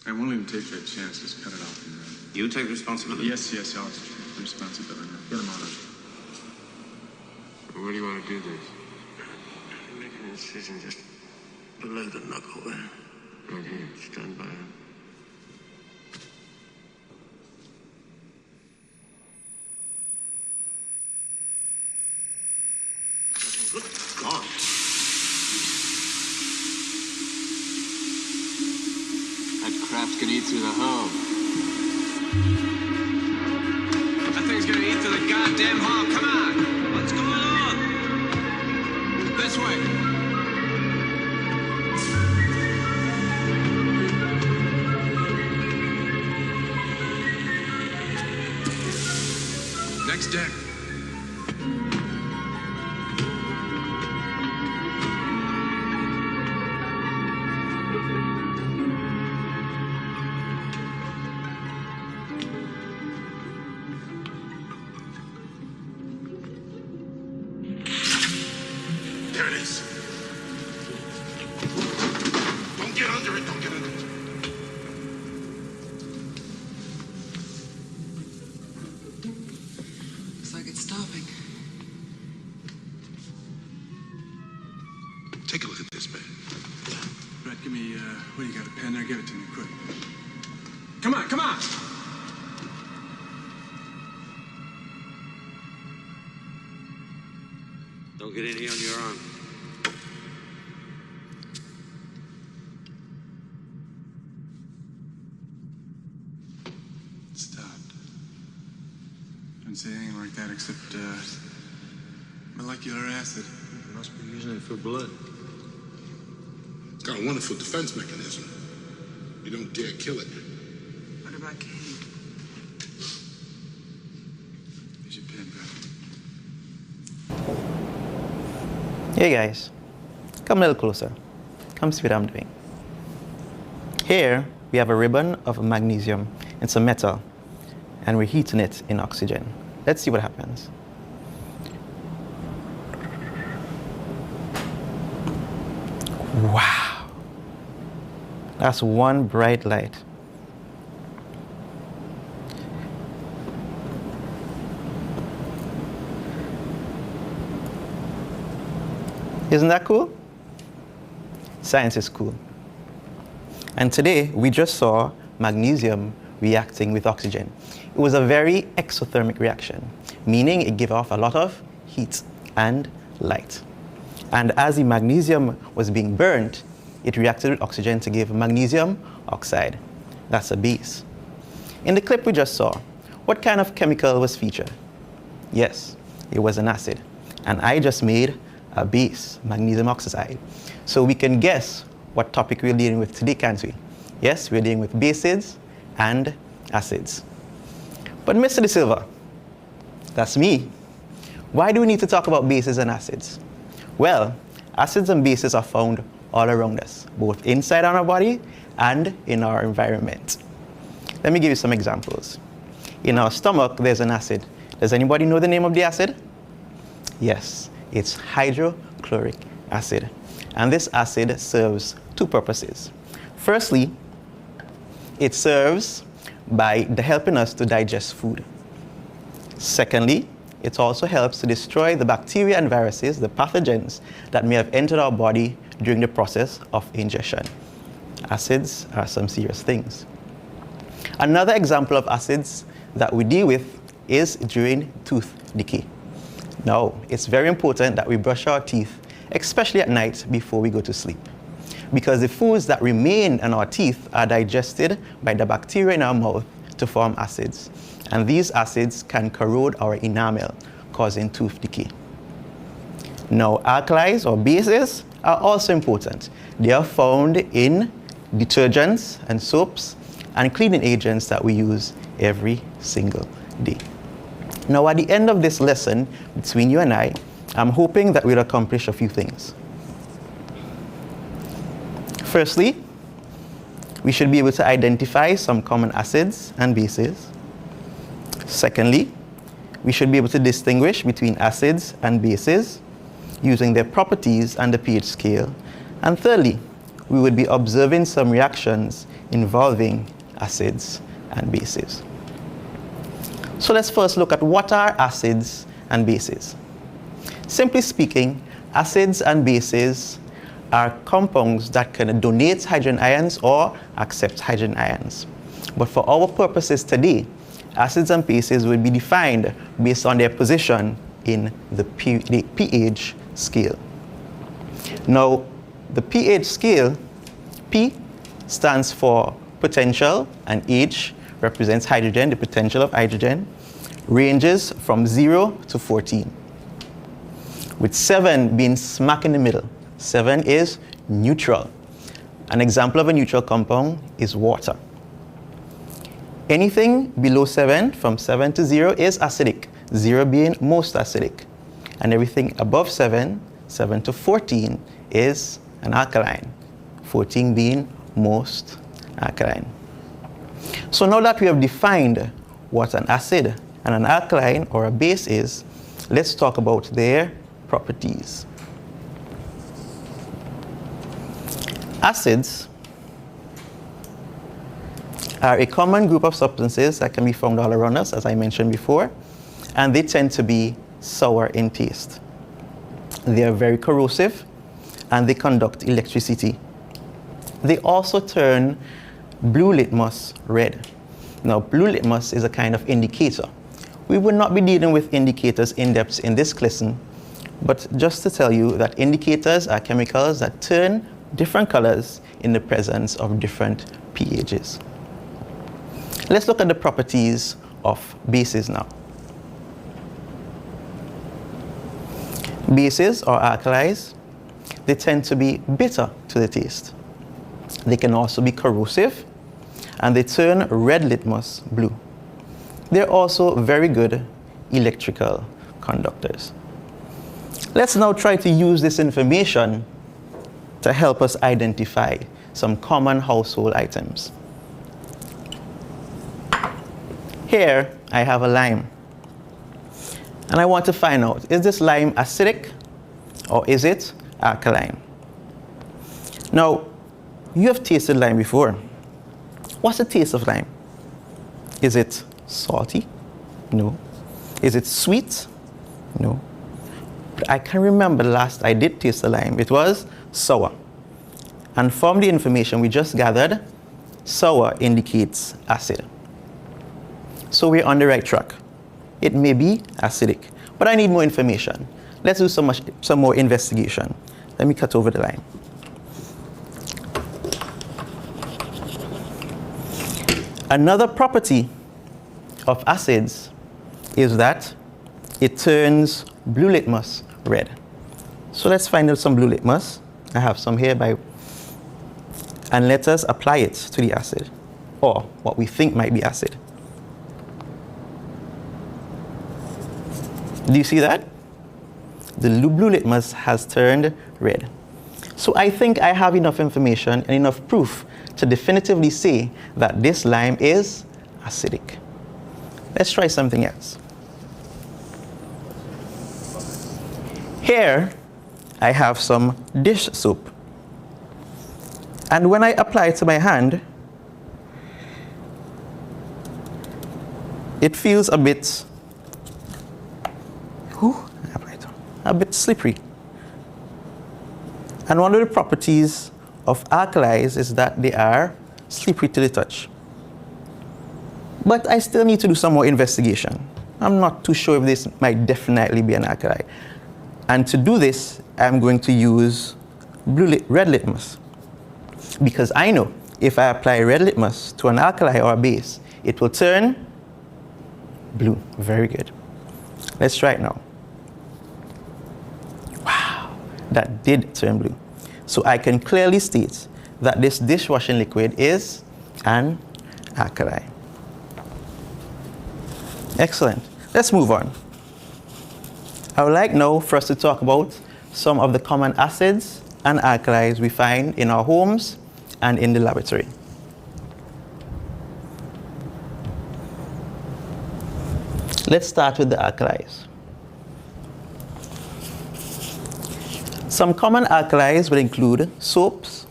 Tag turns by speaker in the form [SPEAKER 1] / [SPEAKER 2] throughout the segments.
[SPEAKER 1] I won't even take that chance. Just cut it off.
[SPEAKER 2] You take responsibility?
[SPEAKER 1] Yes, I'll take responsibility. Get him out of it.
[SPEAKER 2] Where do you want to do this?
[SPEAKER 3] I'm making a decision just below the knuckle there.
[SPEAKER 2] Right here.
[SPEAKER 3] Stand by him. Good God.
[SPEAKER 2] That crap's gonna eat through the hull. That thing's gonna eat through the goddamn hull. Come on! What's going on? This way. Next deck.
[SPEAKER 3] There it is. Don't get under it. Don't get under it.
[SPEAKER 4] Looks like it's stopping.
[SPEAKER 3] Take a look at this, man.
[SPEAKER 1] Brett, give me, what do you got, a pen there? Give it to me, quick. Come on, come on!
[SPEAKER 2] Don't get in here on your own.
[SPEAKER 1] It stopped. Didn't say anything like that except, molecular acid.
[SPEAKER 3] Must be using it for blood. It's got a wonderful defense mechanism. You don't dare kill it.
[SPEAKER 4] What about Katie?
[SPEAKER 1] Here's your pen, Brett.
[SPEAKER 5] Hey guys, come a little closer. Come see what I'm doing. Here, we have a ribbon of magnesium. It's a metal, and we're heating it in oxygen. Let's see what happens. Wow, that's one bright light. Isn't that cool? Science is cool. And today, we just saw magnesium reacting with oxygen. It was a very exothermic reaction, meaning it gave off a lot of heat and light. And as the magnesium was being burnt, it reacted with oxygen to give magnesium oxide. That's a base. In the clip we just saw, what kind of chemical was featured? Yes, it was an acid. And I just made a base, magnesium oxide. So we can guess what topic we're dealing with today, can't we? Yes, we're dealing with bases and acids. But Mr. De Silva, that's me. Why do we need to talk about bases and acids? Well, acids and bases are found all around us, both inside our body and in our environment. Let me give you some examples. In our stomach, there's an acid. Does anybody know the name of the acid? Yes, it's hydrochloric acid. And this acid serves two purposes. Firstly, it serves by helping us to digest food. Secondly, it also helps to destroy the bacteria and viruses, the pathogens that may have entered our body during the process of ingestion. Acids are some serious things. Another example of acids that we deal with is during tooth decay. Now, it's very important that we brush our teeth, especially at night before we go to sleep, because the foods that remain in our teeth are digested by the bacteria in our mouth to form acids. And these acids can corrode our enamel, causing tooth decay. Now, alkalis or bases are also important. They are found in detergents and soaps and cleaning agents that we use every single day. Now, at the end of this lesson, between you and I'm hoping that we'll accomplish a few things. Firstly, we should be able to identify some common acids and bases. Secondly, we should be able to distinguish between acids and bases using their properties and the pH scale. And thirdly, we would be observing some reactions involving acids and bases. So let's first look at what are acids and bases. Simply speaking, acids and bases are compounds that can donate hydrogen ions or accept hydrogen ions. But for our purposes today, acids and bases will be defined based on their position in the pH scale. Now, the pH scale, P stands for potential and H represents hydrogen, the potential of hydrogen, ranges from 0 to 14, with 7 being smack in the middle. 7 is neutral. An example of a neutral compound is water. Anything below 7, from 7 to 0, is acidic, 0 being most acidic. And everything above 7, 7 to 14, is an alkaline, 14 being most alkaline. So now that we have defined what an acid and an alkaline or a base is, let's talk about their properties. Acids are a common group of substances that can be found all around us, as I mentioned before, and they tend to be sour in taste. They are very corrosive and they conduct electricity. They also turn blue litmus red. Now, blue litmus is a kind of indicator. We will not be dealing with indicators in depth in this lesson, but just to tell you that indicators are chemicals that turn different colors in the presence of different pHs. Let's look at the properties of bases now. Bases or alkalis, they tend to be bitter to the taste. They can also be corrosive, and they turn red litmus blue. They're also very good electrical conductors. Let's now try to use this information to help us identify some common household items. Here, I have a lime. And I want to find out, is this lime acidic or is it alkaline? Now, you have tasted lime before. What's the taste of lime? Is it salty? No. Is it sweet? No. But I can remember the last I did taste the lime. It was sour. And from the information we just gathered, sour indicates acid. So we're on the right track. It may be acidic, but I need more information. Let's do some more investigation. Let me cut over the line. Another property of acids is that it turns blue litmus red. So let's find out some blue litmus. I have some here and let us apply it to the acid, or what we think might be acid. Do you see that? The blue litmus has turned red. So I think I have enough information and enough proof to definitively say that this lime is acidic. Let's try something else. Here, I have some dish soap. And when I apply it to my hand, it feels a bit slippery. And one of the properties of alkalis is that they are slippery to the touch. But I still need to do some more investigation. I'm not too sure if this might definitely be an alkali. And to do this, I'm going to use red litmus. Because I know if I apply red litmus to an alkali or a base, it will turn blue. Very good. Let's try it now. Wow, that did turn blue. So I can clearly state that this dishwashing liquid is an alkali. Excellent. Let's move on. I would like now for us to talk about some of the common acids and alkalis we find in our homes and in the laboratory. Let's start with the alkalis. Some common alkalis will include soaps,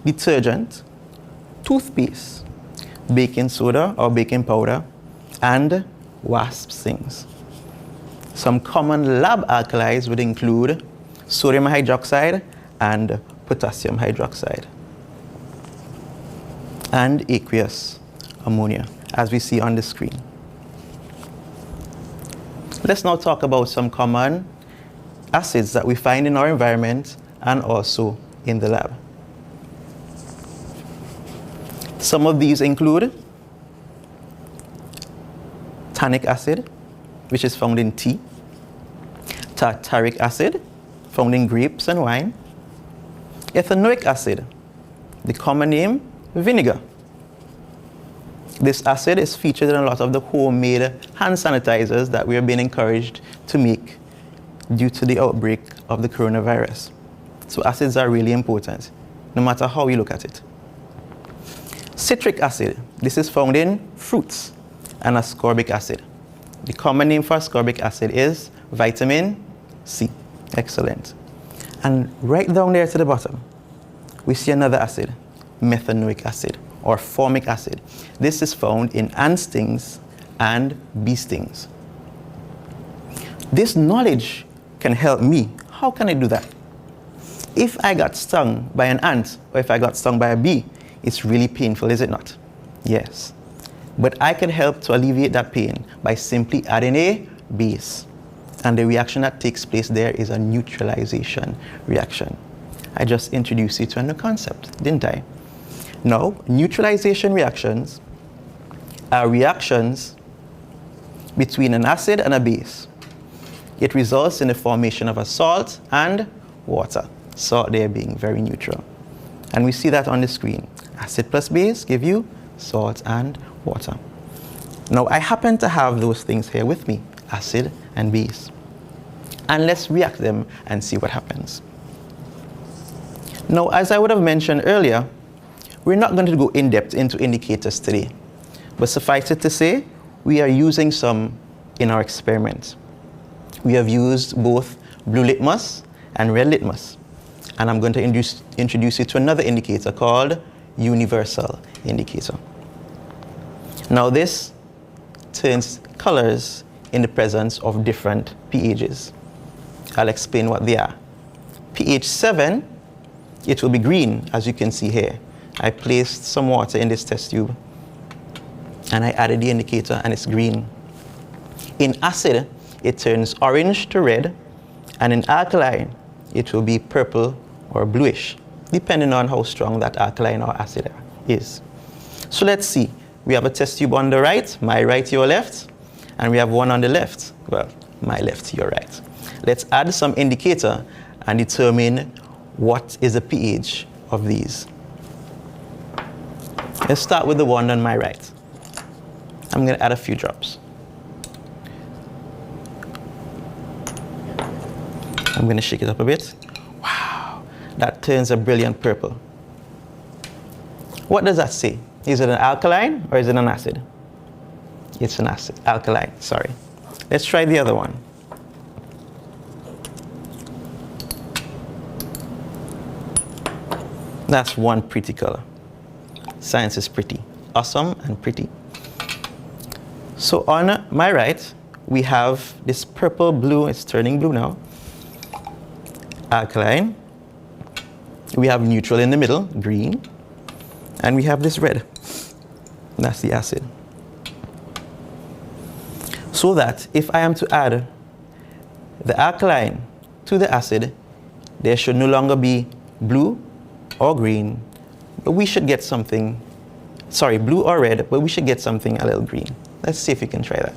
[SPEAKER 5] detergent, toothpaste, baking soda or baking powder, and wasp stings. Some common lab alkalis would include sodium hydroxide and potassium hydroxide, and aqueous ammonia, as we see on the screen. Let's now talk about some common acids that we find in our environment and also in the lab. Some of these include tannic acid, which is found in tea, tartaric acid, found in grapes and wine, ethanoic acid, the common name, vinegar. This acid is featured in a lot of the homemade hand sanitizers that we are being encouraged to make due to the outbreak of the coronavirus. So acids are really important, no matter how you look at it. Citric acid, this is found in fruits, and ascorbic acid. The common name for ascorbic acid is vitamin C. Excellent. And right down there to the bottom, we see another acid, methanoic acid or formic acid. This is found in ant stings and bee stings. This knowledge can help me. How can I do that? If I got stung by an ant or if I got stung by a bee, it's really painful, is it not? Yes. But I can help to alleviate that pain by simply adding a base. And the reaction that takes place there is a neutralization reaction. I just introduced you to a new concept, didn't I? Now, neutralization reactions are reactions between an acid and a base. It results in the formation of a salt and water. Salt there being very neutral. And we see that on the screen. Acid plus base give you salt and water. Now, I happen to have those things here with me, acid and base. And let's react them and see what happens. Now, as I would have mentioned earlier, we're not going to go in depth into indicators today. But suffice it to say, we are using some in our experiment. We have used both blue litmus and red litmus. And I'm going to introduce you to another indicator called universal indicator. Now this turns colors in the presence of different pHs. I'll explain what they are. pH 7, it will be green, as you can see here. I placed some water in this test tube and I added the indicator and it's green. In acid, it turns orange to red, and in alkaline, it will be purple or bluish, depending on how strong that alkaline or acid is. So let's see. We have a test tube on the right, my right, your left, and we have one on the left. Well, my left, your right. Let's add some indicator and determine what is the pH of these. Let's start with the one on my right. I'm going to add a few drops. I'm going to shake it up a bit. Wow, that turns a brilliant purple. What does that say? Is it an alkaline or is it an acid? It's an acid, alkaline, sorry. Let's try the other one. That's one pretty color. Science is pretty. Awesome and pretty. So on my right, we have this purple blue, it's turning blue now. Alkaline. We have neutral in the middle, green. And we have this red. That's the acid. So that if I am to add the alkaline to the acid, there should no longer be blue or green, but we should get something, sorry, blue or red, but we should get something a little green. Let's see if we can try that.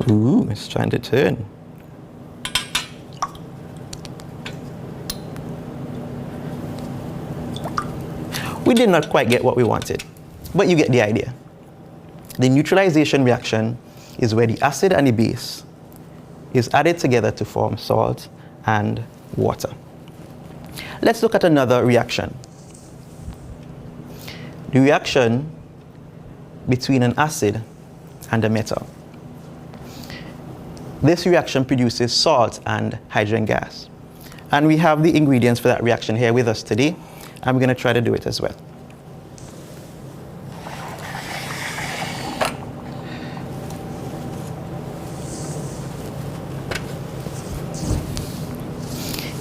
[SPEAKER 5] Ooh, it's trying to turn. We did not quite get what we wanted, but you get the idea. The neutralization reaction is where the acid and the base is added together to form salt and water. Let's look at another reaction. The reaction between an acid and a metal. This reaction produces salt and hydrogen gas. And we have the ingredients for that reaction here with us today. And we're going to try to do it as well.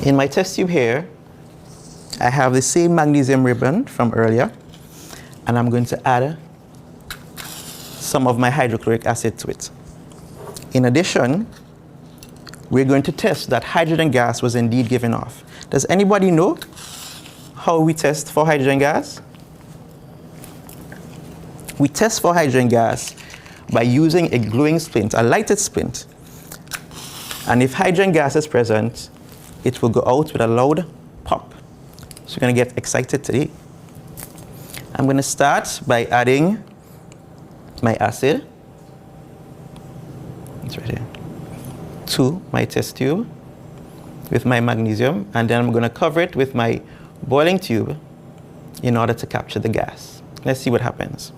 [SPEAKER 5] In my test tube here, I have the same magnesium ribbon from earlier, and I'm going to add some of my hydrochloric acid to it. In addition, we're going to test that hydrogen gas was indeed given off. Does anybody know how we test for hydrogen gas? We test for hydrogen gas by using a glowing splint, a lighted splint. And if hydrogen gas is present, it will go out with a loud pop. So you're going to get excited today. I'm going to start by adding my acid. It's right here. To my test tube with my magnesium, and then I'm going to cover it with my boiling tube in order to capture the gas. Let's see what happens.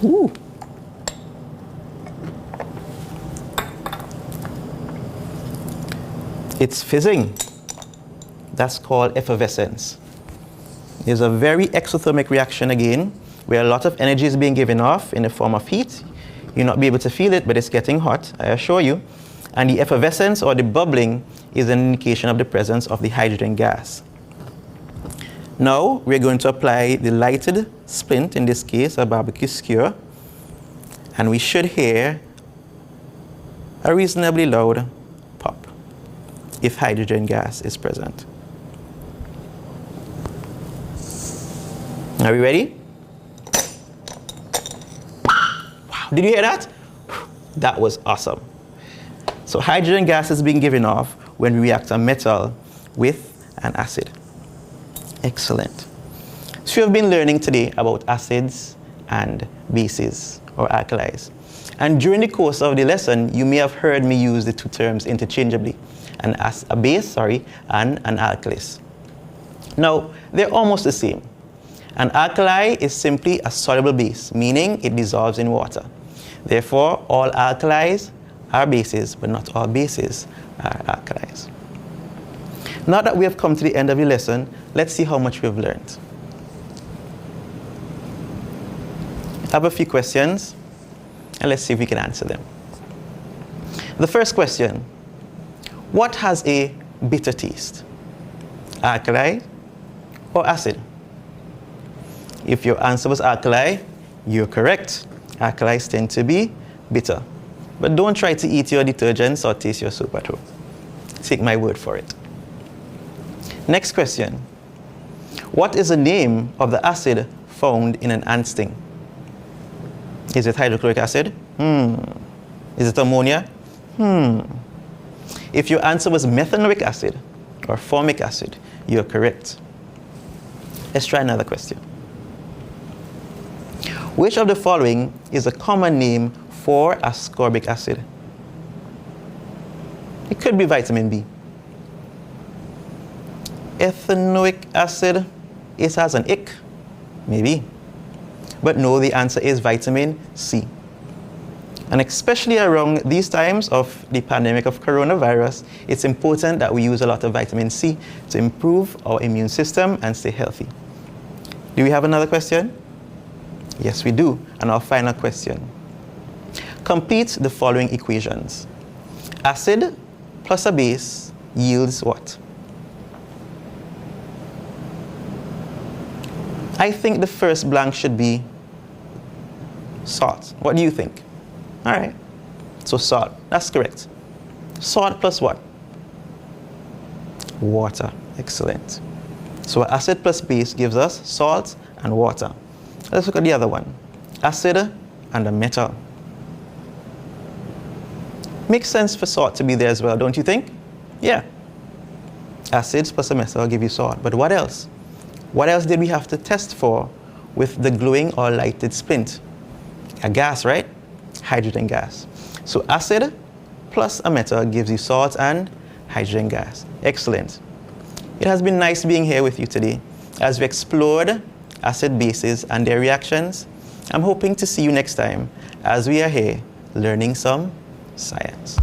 [SPEAKER 5] Ooh. It's fizzing. That's called effervescence. There's a very exothermic reaction again, where a lot of energy is being given off in the form of heat. You'll not be able to feel it, but it's getting hot, I assure you. And the effervescence or the bubbling is an indication of the presence of the hydrogen gas. Now, we're going to apply the lighted splint, in this case, a barbecue skewer, and we should hear a reasonably loud pop if hydrogen gas is present. Are we ready? Wow, did you hear that? That was awesome. So hydrogen gas is being given off when we react a metal with an acid. Excellent. So you have been learning today about acids and bases or alkalis. And during the course of the lesson, you may have heard me use the two terms interchangeably, a base, and an alkalis. Now, they're almost the same. An alkali is simply a soluble base, meaning it dissolves in water. Therefore, all alkalis are bases, but not all bases are alkalis. Now that we have come to the end of the lesson, let's see how much we've learned. I have a few questions, and let's see if we can answer them. The first question: what has a bitter taste? Alkali or acid? If your answer was alkali, you're correct. Alkalis tend to be bitter. But don't try to eat your detergents or taste your soap at home. Take my word for it. Next question. What is the name of the acid found in an ant sting? Is it hydrochloric acid? Is it ammonia? If your answer was methanoic acid or formic acid, you're correct. Let's try another question. Which of the following is a common name for ascorbic acid? It could be vitamin B. Ethanoic acid, it has an ick, maybe. But no, the answer is vitamin C. And especially around these times of the pandemic of coronavirus, it's important that we use a lot of vitamin C to improve our immune system and stay healthy. Do we have another question? Yes, we do. And our final question. Complete the following equations. Acid plus a base yields what? I think the first blank should be salt. What do you think? All right. So salt. That's correct. Salt plus what? Water. Excellent. So acid plus base gives us salt and water. Let's look at the other one. Acid and a metal. Makes sense for salt to be there as well, don't you think? Yeah. Acids plus a metal give you salt. But what else? What else did we have to test for with the glowing or lighted splint? A gas, right? Hydrogen gas. So acid plus a metal gives you salt and hydrogen gas. Excellent. It has been nice being here with you today as we explored acid bases and their reactions. I'm hoping to see you next time as we are here learning some science.